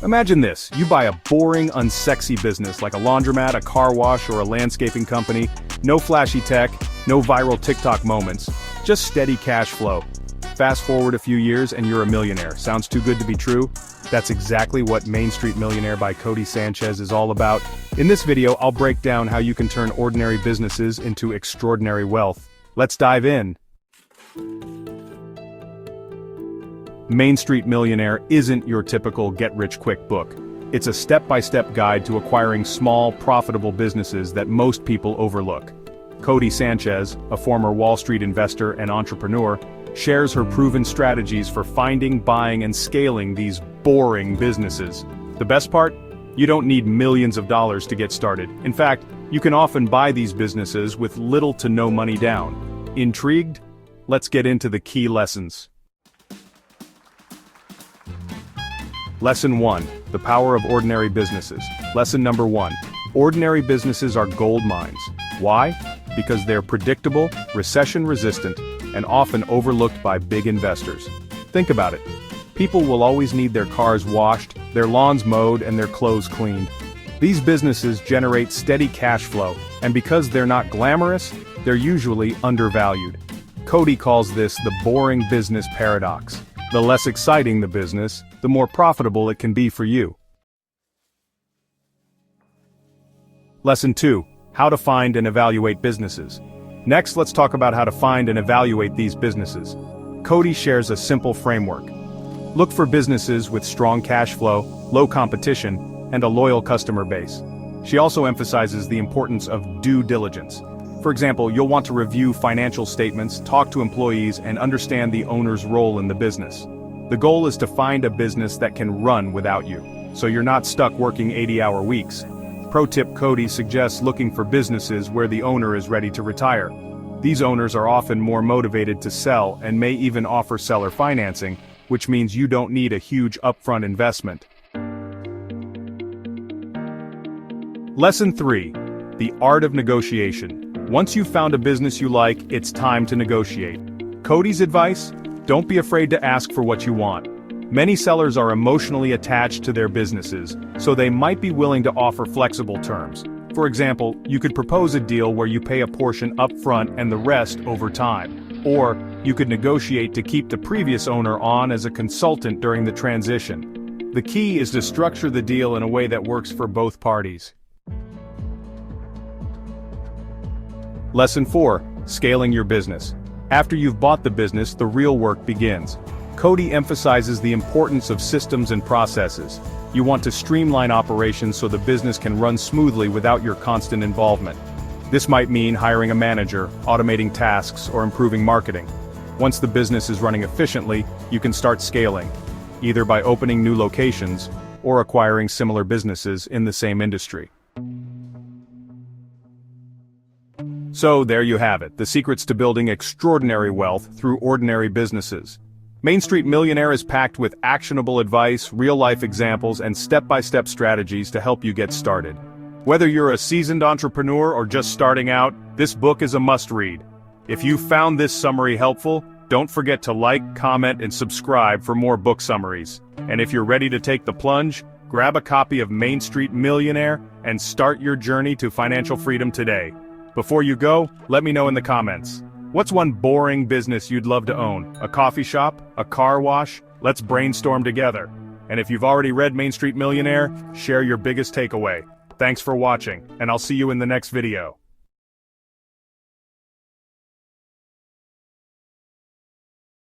Imagine this, you buy a boring, unsexy business like a laundromat, a car wash, or a landscaping company. No flashy tech, no viral TikTok moments, just steady cash flow. Fast forward a few years and you're a millionaire. Sounds too good to be true? That's exactly what Main Street Millionaire by Codie Sanchez is all about. In this video, I'll break down how you can turn ordinary businesses into extraordinary wealth. Let's dive in. Main Street Millionaire isn't your typical get-rich-quick book. It's a step-by-step guide to acquiring small, profitable businesses that most people overlook. Codie Sanchez, a former Wall Street investor and entrepreneur, shares her proven strategies for finding, buying, and scaling these boring businesses. The best part? You don't need millions of dollars to get started. In fact, you can often buy these businesses with little to no money down. Intrigued? Let's get into the key lessons. Lesson 1. The power of ordinary businesses. Lesson number 1. Ordinary businesses are gold mines. Why? Because they're predictable, recession-resistant, and often overlooked by big investors. Think about it. People will always need their cars washed, their lawns mowed, and their clothes cleaned. These businesses generate steady cash flow, and because they're not glamorous, they're usually undervalued. Codie calls this the boring business paradox. The less exciting the business, the more profitable it can be for you. Lesson 2. How to find and evaluate businesses. Next, let's talk about how to find and evaluate these businesses. Codie shares a simple framework. Look for businesses with strong cash flow, low competition, and a loyal customer base. She also emphasizes the importance of due diligence. For example, you'll want to review financial statements, talk to employees, and understand the owner's role in the business. The goal is to find a business that can run without you, so you're not stuck working 80-hour weeks. Pro tip: Codie suggests looking for businesses where the owner is ready to retire. These owners are often more motivated to sell and may even offer seller financing, which means you don't need a huge upfront investment. Lesson 3. The art of negotiation. Once you've found a business you like, it's time to negotiate. Codie's advice? Don't be afraid to ask for what you want. Many sellers are emotionally attached to their businesses, so they might be willing to offer flexible terms. For example, you could propose a deal where you pay a portion up front and the rest over time. Or, you could negotiate to keep the previous owner on as a consultant during the transition. The key is to structure the deal in a way that works for both parties. Lesson 4. Scaling your business. After you've bought the business, the real work begins. Codie emphasizes the importance of systems and processes. You want to streamline operations so the business can run smoothly without your constant involvement. This might mean hiring a manager, automating tasks, or improving marketing. Once the business is running efficiently, you can start scaling, either by opening new locations or acquiring similar businesses in the same industry. So there you have it, the secrets to building extraordinary wealth through ordinary businesses. Main Street Millionaire is packed with actionable advice, real-life examples, and step-by-step strategies to help you get started. Whether you're a seasoned entrepreneur or just starting out, this book is a must-read. If you found this summary helpful, don't forget to like, comment, and subscribe for more book summaries. And if you're ready to take the plunge, grab a copy of Main Street Millionaire and start your journey to financial freedom today. Before you go, let me know in the comments. What's one boring business you'd love to own? A coffee shop? A car wash? Let's brainstorm together. And if you've already read Main Street Millionaire, share your biggest takeaway. Thanks for watching, and I'll see you in the next video.